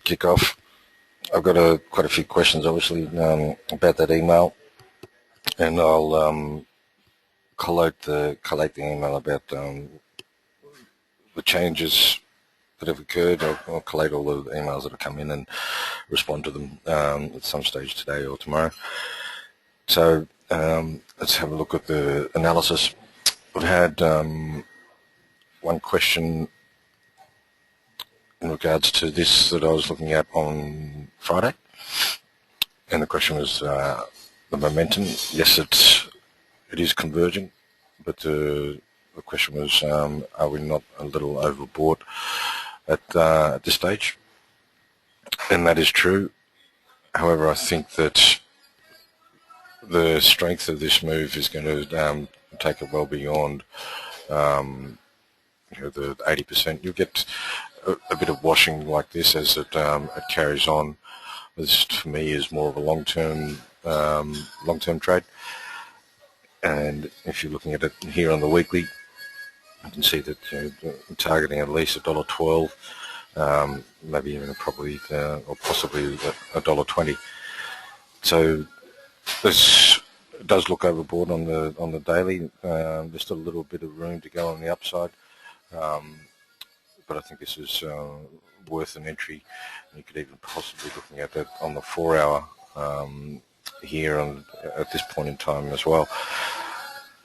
kick off. I've got quite a few questions, obviously, about that email, and I'll collate the email about the changes that have occurred. I'll collate all the emails that have come in and respond to them at some stage today or tomorrow. So let's have a look at the analysis. We've had one question in regards to this that I was looking at on Friday, and the question was the momentum. Yes, it is converging, but the question was, are we not a little overbought at this stage? And that is true. However, I think that the strength of this move is going to take it well beyond the 80%. You'll get a bit of washing like this as it carries on. This, for me, is more of a long-term trade. And if you're looking at it here on the weekly, you can see that I'm targeting at least $1.12, maybe even probably or possibly $1.20. So this does look overboard on the daily. There's still a little bit of room to go on the upside, but I think this is worth an entry. You could even possibly looking at that on the 4-hour here at this point in time as well.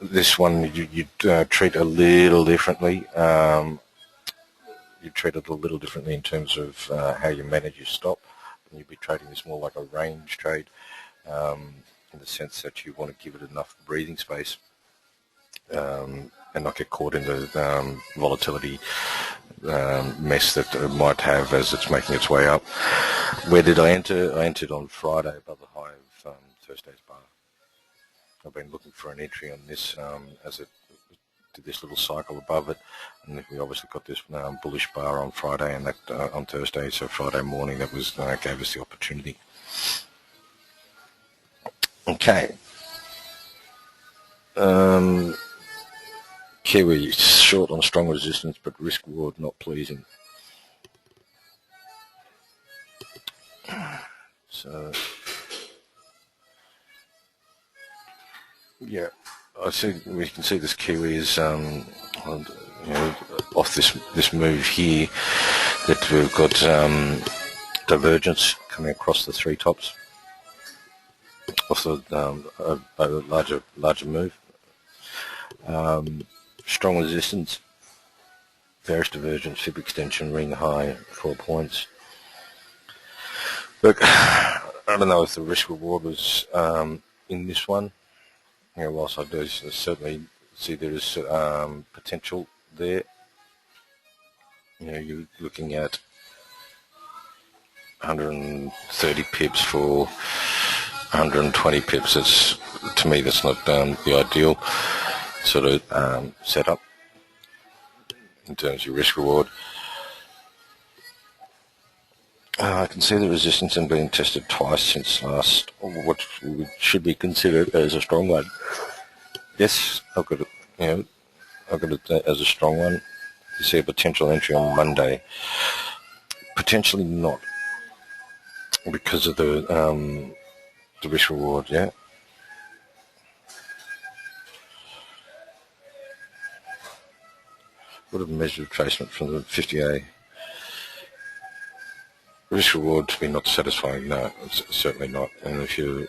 This one you treat a little differently. You treat it a little differently in terms of how you manage your stop. And you'd be trading this more like a range trade, in the sense that you want to give it enough breathing space and not get caught in the volatility mess that it might have as it's making its way up. Where did I enter? I entered on Friday above the high of Thursday's bar. I've been looking for an entry on this as it did this little cycle above it, and we obviously got this bullish bar on Friday and that on Thursday. So Friday morning, that was gave us the opportunity. Okay. Kiwi short on strong resistance, but risk reward not pleasing. So yeah, I see. We can see this Kiwi is off this move here that we've got divergence coming across the three tops off the a larger move. Strong resistance, bearish divergence, fib extension, ring high, 4 points. Look, I don't know if the risk reward was in this one. Whilst I do certainly see there is potential there. You're looking at 130 pips for 120 pips. To me, that's not the ideal sort of setup in terms of your risk reward. I can see the resistance and being tested twice since last, what should be considered as a strong one. Yes, I've got it. I've got it as a strong one. You see a potential entry on Monday. Potentially not, because of the risk reward. Yeah. Would have measured retracement from the 50A. Risk reward to be not satisfying. No, it's certainly not. And even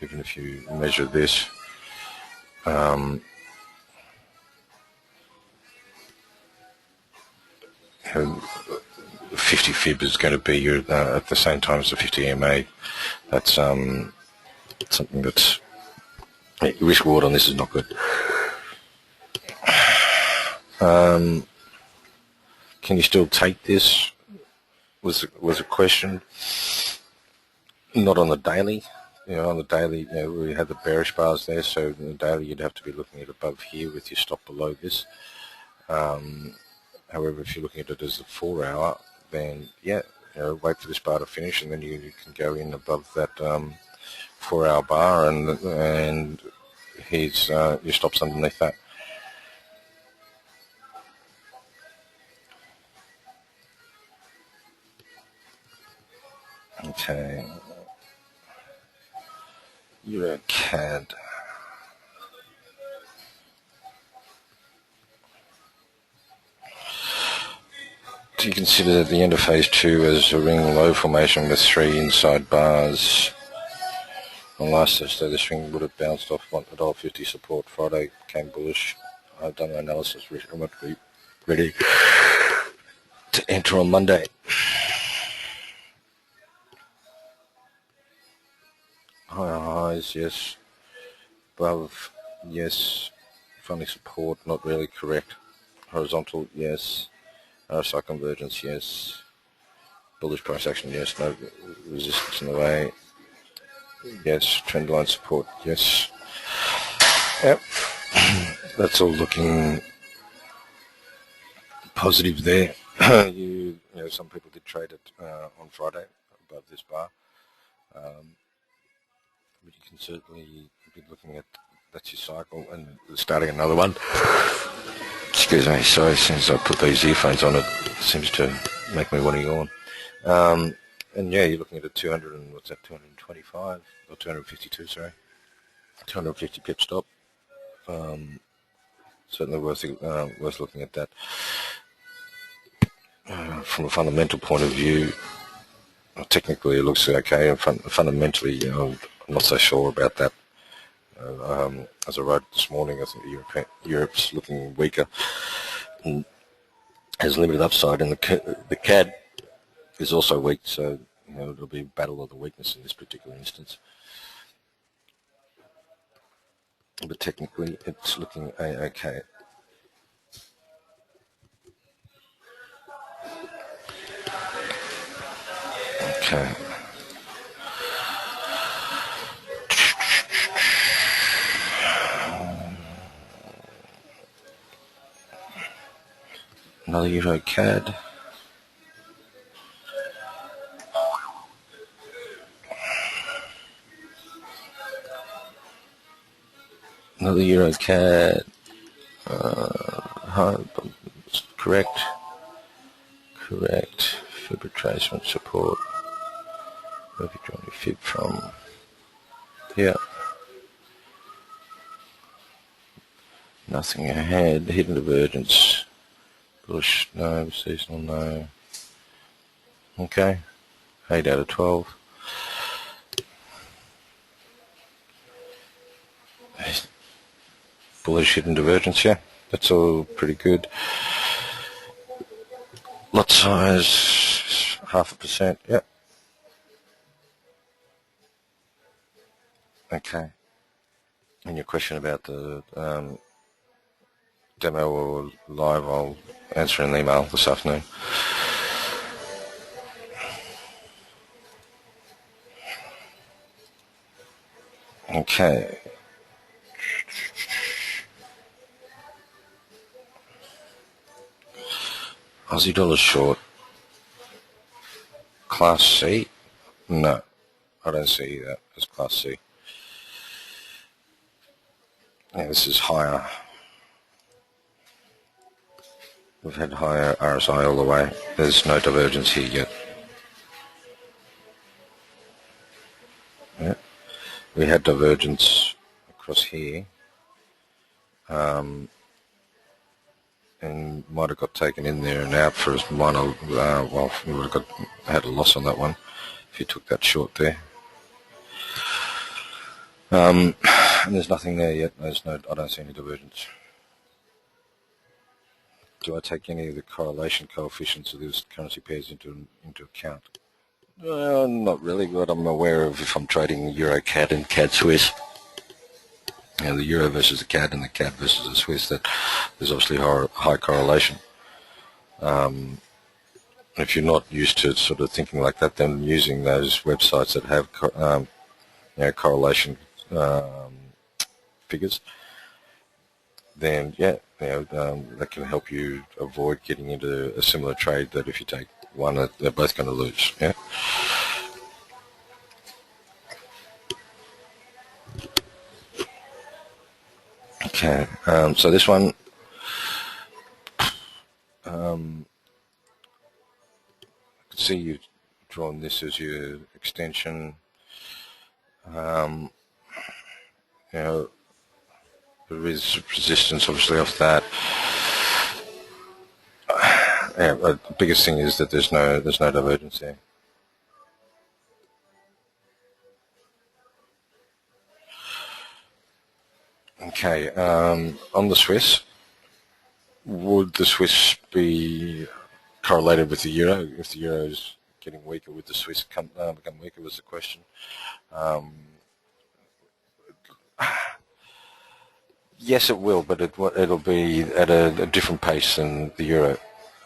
if you measure this, 50 fib is going to be your at the same time as the 50 EMA. That's something that's risk reward on this is not good. Can you still take this? Was a question. Not on the daily. On the daily, we had the bearish bars there, so in the daily you'd have to be looking at above here with your stop below this. However, if you're looking at it as the 4-hour, then yeah, wait for this bar to finish, and then you can go in above that 4-hour bar, and here's your stops underneath that. Okay. EuroCAD. Do you consider the end of phase 2 as a ring low formation with 3 inside bars? On last Thursday, the swing would have bounced off $1.50 support. Friday came bullish. I've done my analysis. I'm not ready to enter on Monday. Higher highs, yes. Above, yes. Funding support, not really correct. Horizontal, yes. RSI convergence, yes. Bullish price action, yes. No resistance in the way, yes. Trend line support, yes. Yep. That's all looking positive there. You know, some people did trade it on Friday above this bar. But you can certainly be looking at that's your cycle and starting another one. Excuse me, sorry, since I put these earphones on, it seems to make me want to yawn. And yeah, you're looking at a 200 and what's that, 225 or 252, sorry, 250 pip stop. Certainly worth looking at that. From a fundamental point of view, technically it looks okay, and fundamentally, you know, I'm not so sure about that. As I wrote this morning, I think Europe's looking weaker and has limited upside, and the CAD is also weak, so you know, it'll be a battle of the weakness in this particular instance. But technically, it's looking okay. Okay. Another Euro CAD. Another Euro CAD. Correct. Fib retracement support. Where have you drawn your fib from? Yeah. Nothing ahead. Hidden divergence. Bullish, no. Seasonal, no. Okay. 8 out of 12. Bullish hidden divergence, yeah. That's all pretty good. Lot size, 0.5%, yeah. Okay. And your question about the demo or live, I'll answer in an email this afternoon. Okay. Aussie dollar short. Class C? No, I don't see that as Class C. Yeah, this is higher. We've had higher RSI all the way. There's no divergence here yet. Yeah. We had divergence across here. And might have got taken in there and out for as minor, well, we would have had a loss on that one if you took that short there. And there's nothing there yet. I don't see any divergence. Do I take any of the correlation coefficients of these currency pairs into account? Not really, but I'm aware of if I'm trading Euro CAD and CAD Swiss. You know, the Euro versus the CAD and the CAD versus the Swiss, that there's obviously high correlation. If you're not used to sort of thinking like that, then using those websites that have correlation figures, then yeah, that can help you avoid getting into a similar trade that if you take one, they're both going to lose. Yeah. Okay, so this one, I could see you drawn this as your extension. You know, there is resistance obviously off that. Yeah, but the biggest thing is that there's no divergence there. Okay, on the Swiss, would the Swiss be correlated with the euro? If the euro is getting weaker, would the Swiss become weaker? Was the question. Yes, it will, but it'll be at a different pace than the euro.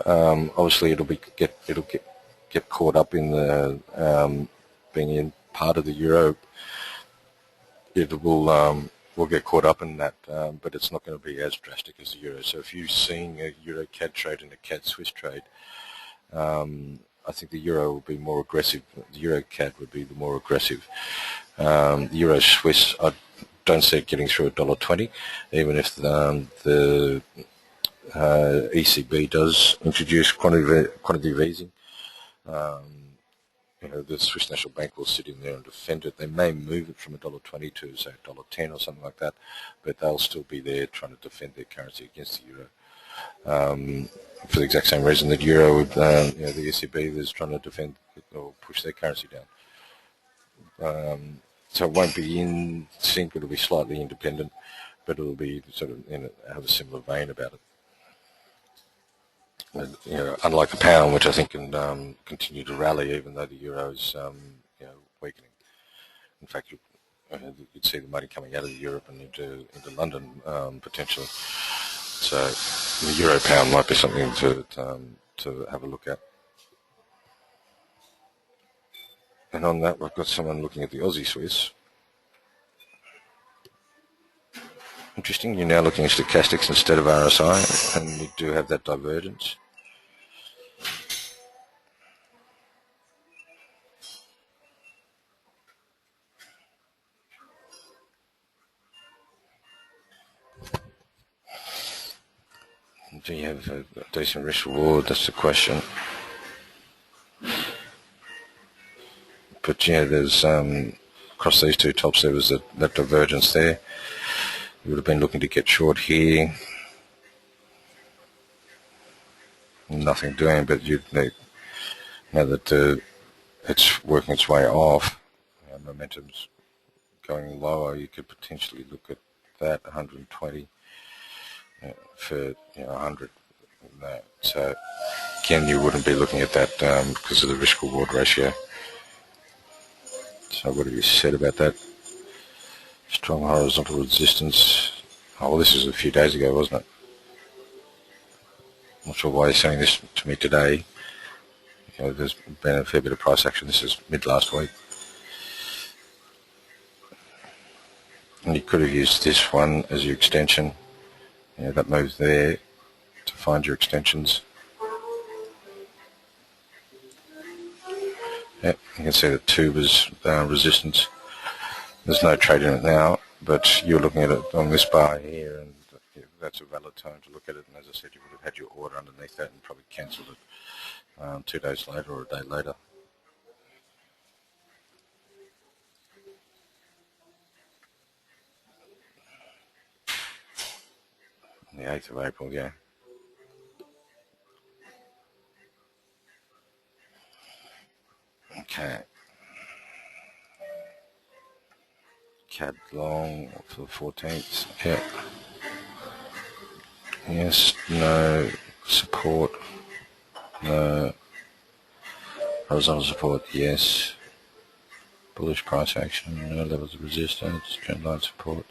Obviously, it'll get caught up in the being in part of the euro. It will get caught up in that, but it's not going to be as drastic as the euro. So if you're seeing a euro CAD trade and a CAD Swiss trade, I think the euro will be more aggressive. The euro CAD would be the more aggressive. The euro Swiss, I don't see it getting through $1.20, even if the ECB does introduce quantitative easing. The Swiss National Bank will sit in there and defend it. They may move it from $1.20 to say $1.10 or something like that, but they'll still be there trying to defend their currency against the euro. For the exact same reason that euro would, the ECB is trying to defend or push their currency down. So it won't be in sync. It'll be slightly independent, but it'll be sort of have a similar vein about it. Unlike the pound, which I think can continue to rally, even though the euro is weakening. In fact, you'd see the money coming out of Europe and into London potentially. So the euro pound might be something to have a look at. And on that, we've got someone looking at the Aussie Swiss. Interesting, you're now looking at stochastics instead of RSI, and you do have that divergence. Do you have a decent risk reward? That's the question. But yeah, there's across these two tops there was that divergence there. You would have been looking to get short here. Nothing doing, but now that it's working its way off, momentum's going lower. You could potentially look at that 120 for 100. So again, you wouldn't be looking at that because of the risk reward ratio. So what have you said about that? Strong horizontal resistance. Oh, well, this was a few days ago, wasn't it? I'm not sure why you're saying this to me today. There's been a fair bit of price action. This is mid last week. And you could have used this one as your extension. That move there to find your extensions. Yep, you can see the two was resistance. There's no trade in it now, but you're looking at it on this bar here, and that's a valid time to look at it. And as I said, you would have had your order underneath that and probably cancelled it 2 days later or a day later. On the 8th of April, yeah. Okay. CAD long for the 14th. Yeah. Yes, no support. No horizontal support, yes. Bullish price action, no levels of resistance, trend line support.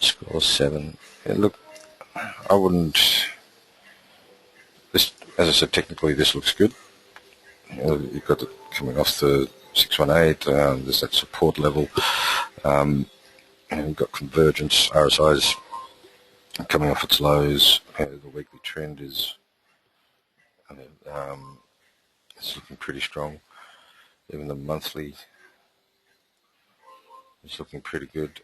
Score 7. Yeah, look, I wouldn't. This, as I said, technically this looks good. You've got it coming off the 618. There's that support level. And you've got convergence. RSI's coming off its lows. The weekly trend is it's looking pretty strong. Even the monthly is looking pretty good.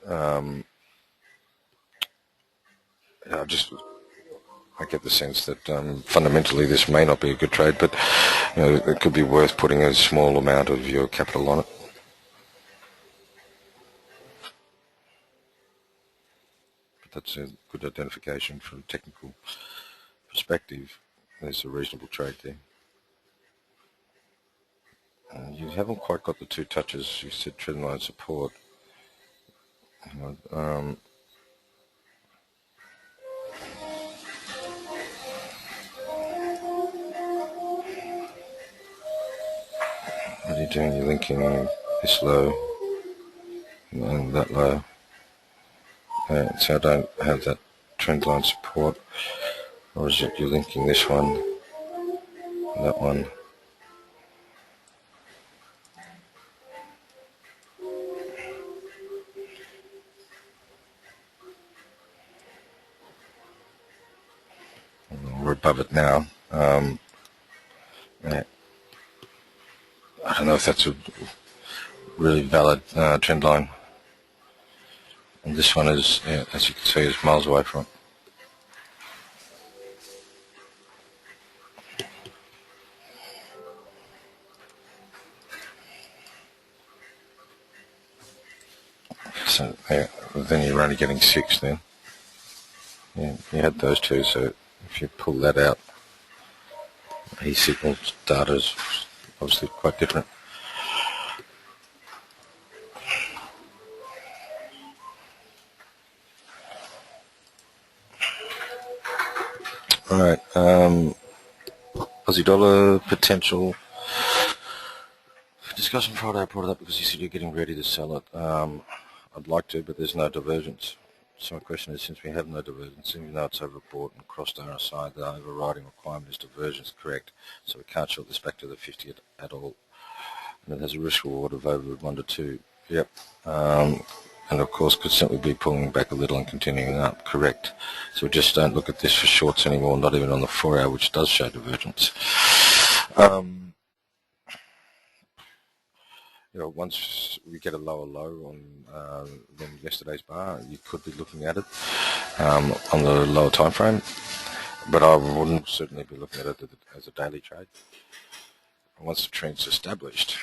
I get the sense that fundamentally this may not be a good trade, but it could be worth putting a small amount of your capital on it. But that's a good identification from a technical perspective. There's a reasonable trade there. You haven't quite got the two touches. You said trendline support. What are you doing? You're linking this low and that low. So I don't have that trendline support. Or is it you're linking this one, that one? We're above it now. Yeah. I don't know if that's a really valid trend line. And this one is, as you can see, is miles away from it. So then you're only getting 6 then. Yeah, you had those two, so if you pull that out, e-signal data is obviously quite different. All right, Aussie dollar potential. Discussion Friday, I brought it up because you said you're getting ready to sell it. I'd like to, but there's no divergence. So my question is, since we have no divergence, even though it's overbought and crossed RSI, the overriding requirement is divergence, correct? So we can't short this back to the 50 at all. And it has a risk reward of over 1 to 2. Yep. And of course could simply be pulling back a little and continuing up, correct? So we just don't look at this for shorts anymore, not even on the 4 hour, which does show divergence. Once we get a lower low than yesterday's bar, you could be looking at it on the lower time frame, but I wouldn't certainly be looking at it as a daily trade. And once the trend's established,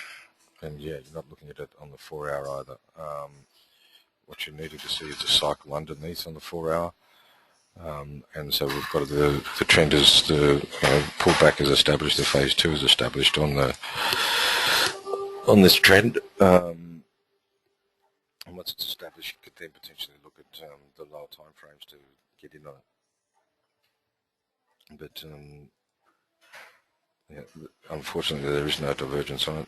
then yeah, you're not looking at it on the 4 hour either. What you needed to see is a cycle underneath on the 4 hour. And so we've got the trend is the pullback is established, the phase 2 is established on this trend. And once it's established, you could then potentially look at the lower time frames to get in on it. But unfortunately, there is no divergence on it.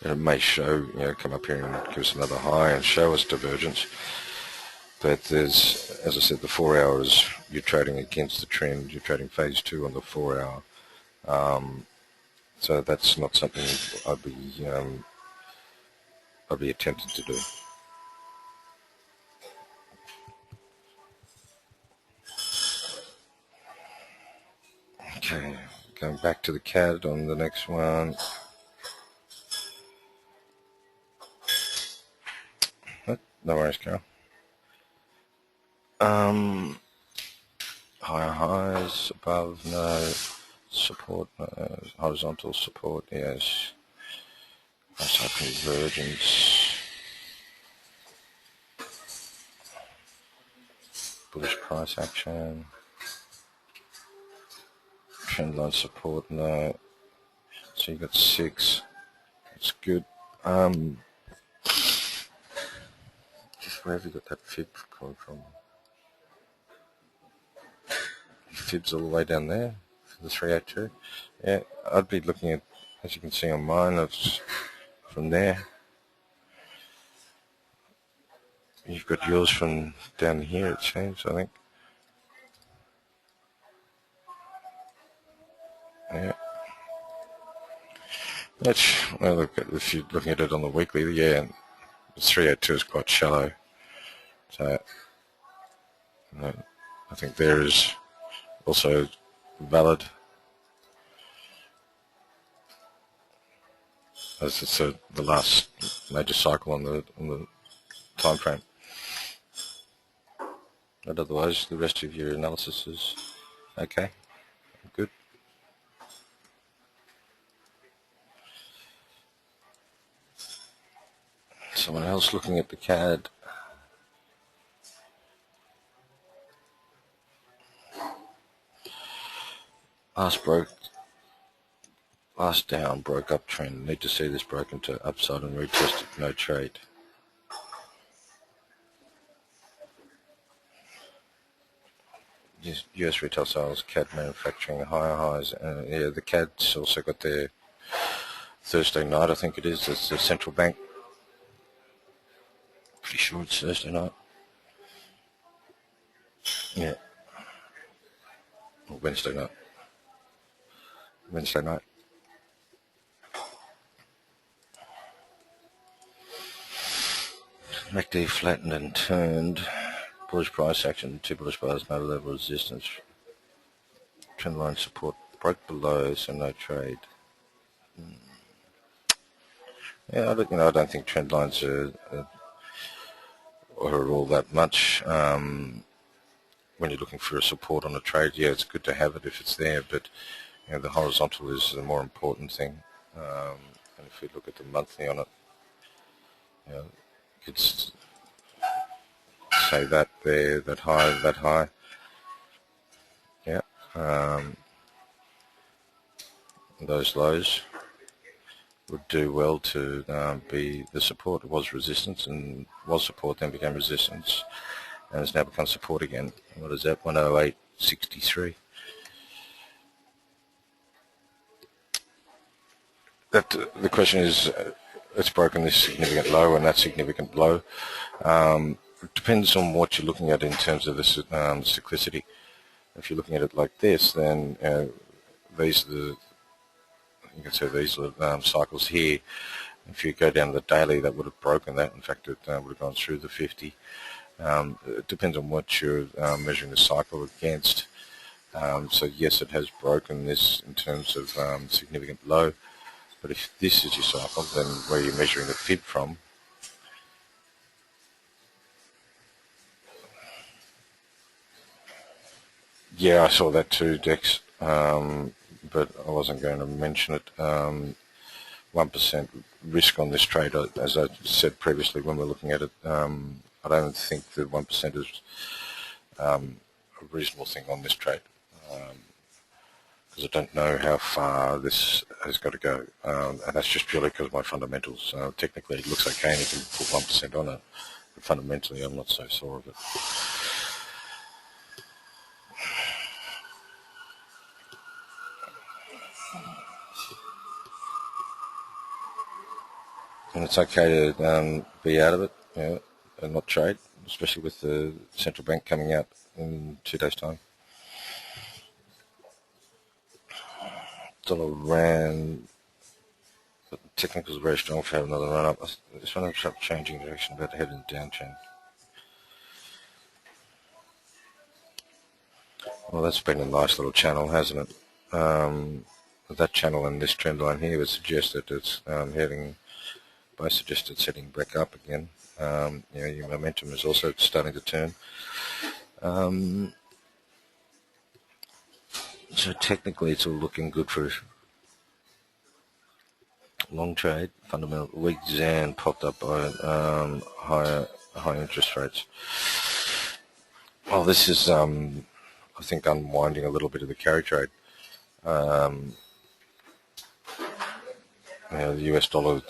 And it may show, come up here and give us another high and show us divergence. But there's, as I said, the 4 hours, you're trading against the trend. You're trading phase 2 on the 4 hour. So that's not something I'd be attempting to do. Okay, going back to the CAD on the next one. No worries, Carol. Higher highs above, no. Support, no. Horizontal support, yes. Outside convergence. Bullish price action. Trendline support, no. So you got 6. That's good. Just where have you got that fib coming from? Fibs all the way down there for the 302. Yeah, I'd be looking at, as you can see on mine, it's from there. You've got yours from down here, it seems, I think. Yeah. Well, look, if you're looking at it on the weekly, yeah, the 302 is quite shallow. So I think there is also valid, as it's the last major cycle on the time frame. But otherwise, the rest of your analysis is Okay, good. Someone else looking at the CAD. Last down broke up trend. Need to see this broken to upside and retested. No trade. US retail sales, CAD manufacturing, higher highs. Yeah, the CAD's also got their Thursday night, I think it is. It's the central bank. Pretty sure it's Thursday night. Yeah. Or Wednesday night. Wednesday night. MACD flattened and turned. Bullish price action, two bullish bars, no level resistance. Trendline support broke below, so no trade. Yeah, I don't think trend lines are all that much. When you're looking for a support on a trade, yeah, it's good to have it if it's there, but the horizontal is the more important thing. And if we look at the monthly on it, it's say that there, that high. Yeah. Those lows would do well to be the support. It was resistance and was support, then became resistance, and has now become support again. What is that? 108.63. That the question is, it's broken this significant low and that significant low. It depends on what you're looking at in terms of the cyclicity. If you're looking at it like this, then these are the, you can see these are cycles here. If you go down the daily, that would have broken that. In fact, it would have gone through the 50. It depends on what you're measuring the cycle against. So yes, it has broken this in terms of significant low. But if this is your cycle, then where you're measuring the fib from, yeah, I saw that too, Dex, but I wasn't going to mention it. 1% risk on this trade, as I said previously when we're looking at it. I don't think that 1% is a reasonable thing on this trade, because I don't know how far this has got to go, and that's just purely because of my fundamentals. Technically, it looks okay, and you can put 1% on it, but fundamentally, I'm not so sure of it. And it's okay to be out of it, and not trade, especially with the central bank coming out in 2 days' time. Dollar ran, but the technicals are very strong for having another run up. I just want to start changing direction, about to head in the downtrend. Well, that's been a nice little channel, hasn't it? That channel and this trend line here would suggest that it's heading. Both suggest it's heading back up again. Your momentum is also starting to turn. So technically, it's all looking good for long trade. Fundamental weak Zan popped up by high interest rates. Well, this is I think unwinding a little bit of the carry trade. The US dollar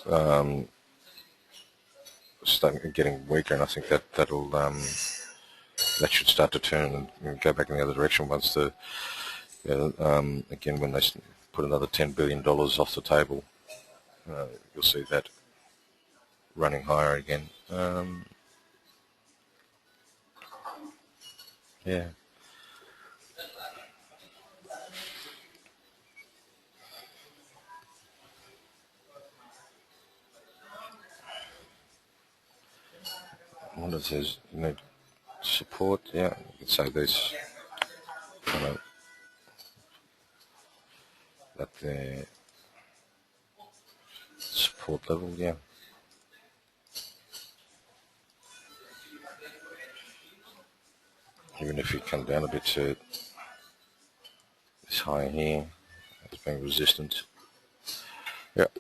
starting getting weaker, and I think that'll that should start to turn and go back in the other direction once the again when they put another $10 billion off the table. You'll see that running higher again. Yeah. What it says, you need support. Yeah, you could say this kind of at the support level. Yeah. Even if you come down a bit to high here. It's being resistant. Yep.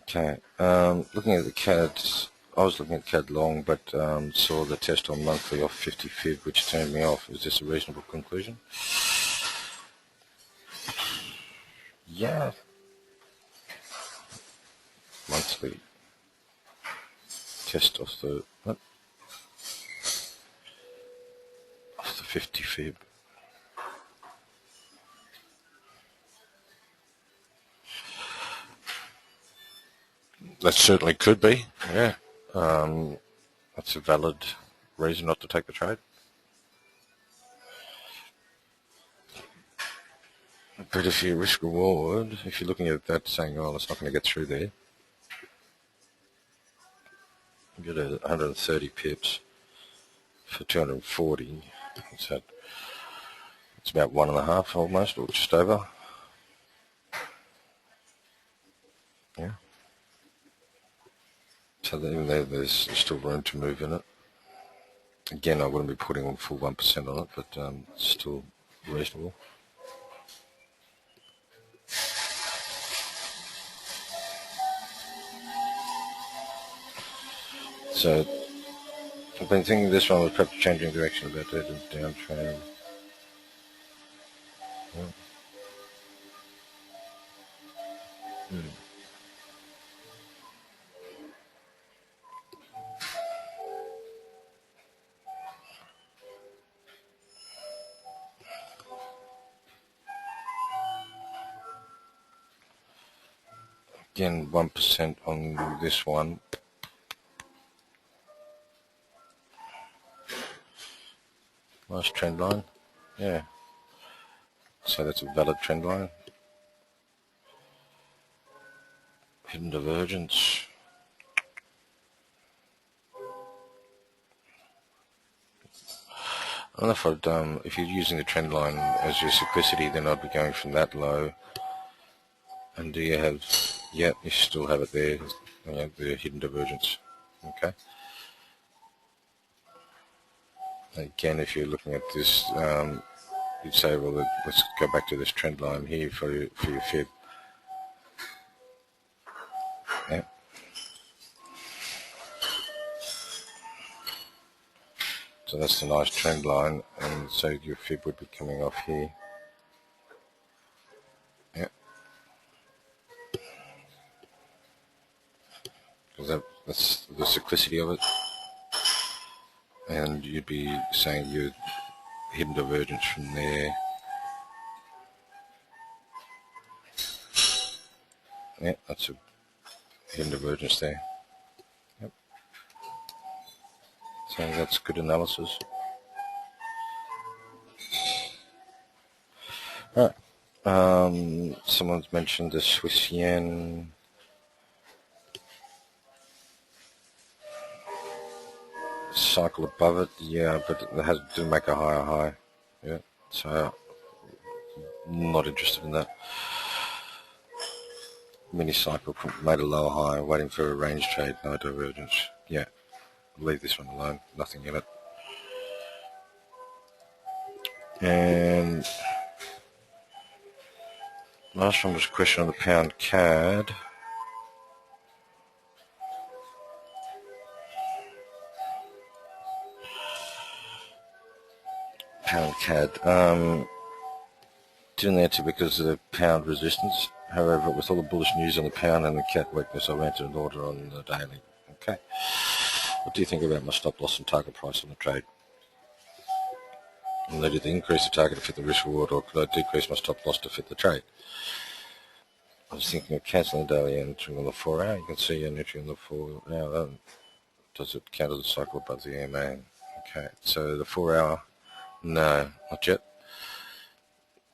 Okay. Looking at the CAD, I was looking at CAD long, but saw the test on monthly off 50 fib, which turned me off. Is this a reasonable conclusion? Yeah. Monthly test off the 50 fib. That certainly could be. Yeah. That's a valid reason not to take the trade. But if you risk reward, if you're looking at that saying, oh, it's not going to get through there, you get 130 pips for 240. So it's about 1.5 almost, or just over. Yeah. So there's still room to move in it. Again, I wouldn't be putting on full 1% on it, but it's still reasonable. So I've been thinking this one was perhaps changing direction about that downtrend. Yeah. Again, 1% on this one. Nice trend line. Yeah. So that's a valid trend line. Hidden divergence. I don't know if if you're using the trend line as your cyclicity, then I'd be going from that low. And do you have, yeah, you still have it there, the hidden divergence. Okay. Again, if you're looking at this, you'd say, well, let's go back to this trend line here for your fib. Yeah. So that's the nice trend line, and so your fib would be coming off here. Yeah. Because that's the cyclicity of it. And you'd be saying your hidden divergence from there. Yeah, that's a hidden divergence there. Yep. So that's good analysis. All right. Someone's mentioned the Swiss yen. Cycle above it, yeah, but it didn't make a higher high. Yeah, so not interested in that. Mini cycle made a lower high, waiting for a range trade, no divergence. Yeah, leave this one alone, nothing in it. And last one was a question on the pound CAD. Pound CAD. Didn't answer because of the pound resistance. However, with all the bullish news on the pound and the CAD weakness, I've entered an order on the daily. Okay. What do you think about my stop loss and target price on the trade? And I did increase the target to fit the risk reward, or could I decrease my stop loss to fit the trade? I was thinking of cancelling the daily and entering on the 4 hour. You can see an entry on the 4 hour. Does it counter the cycle above the EMA? Okay, so the 4 hour, no, not yet.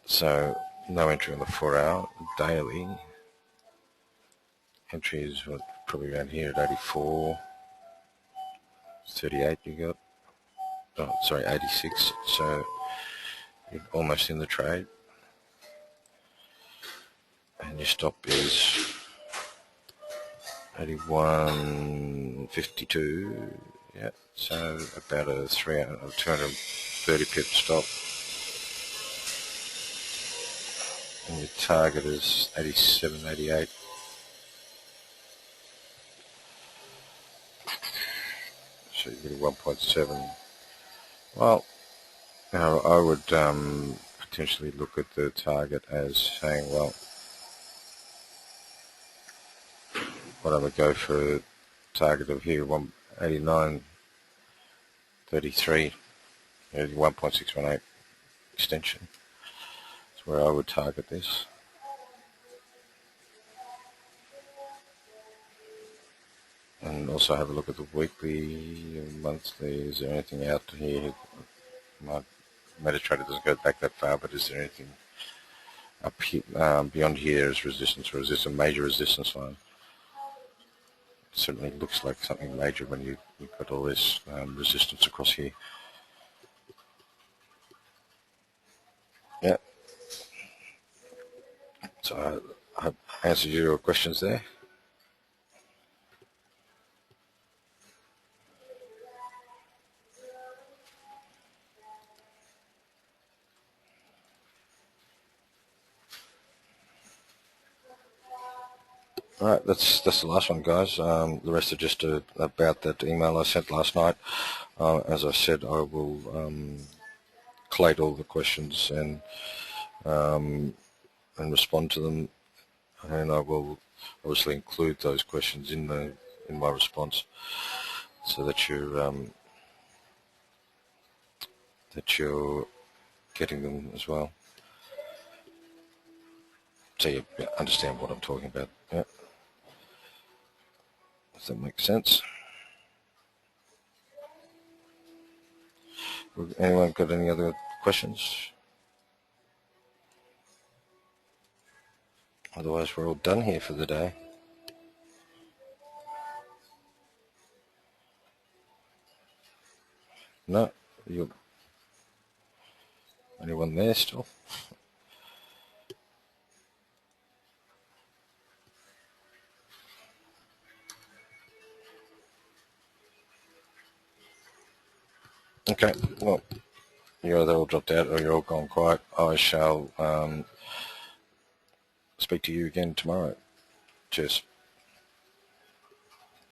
So no entry on the 4 hour. Daily entry is probably around here at 84, 38 you got. Oh, sorry, 86. So you're almost in the trade. and your stop is 81.52. Yeah, so about a 230 pip stop. And your target is 87.88. So you get a 1.7. Well, you know, I would potentially look at the target as saying, well, why don't we go for a target of here, 189.33, 1.618 extension. That's where I would target this. And also have a look at the weekly, monthly. Is there anything out here? My MetaTrader doesn't go back that far, but is there anything up here, beyond here is resistance, or is this a major resistance line? It certainly looks like something major when you've got all this resistance across here. Yeah. So I answered your questions there. All right, that's the last one, guys. The rest are just about that email I sent last night. As I said, I will collate all the questions and respond to them, and I will obviously include those questions in my response, so that you're getting them as well, so you understand what I'm talking about. Yeah. Does that make sense? Anyone got any other questions? Otherwise, we're all done here for the day. No? Anyone there still? Okay, well, you're either all dropped out or you're all gone quiet. I shall speak to you again tomorrow. Cheers.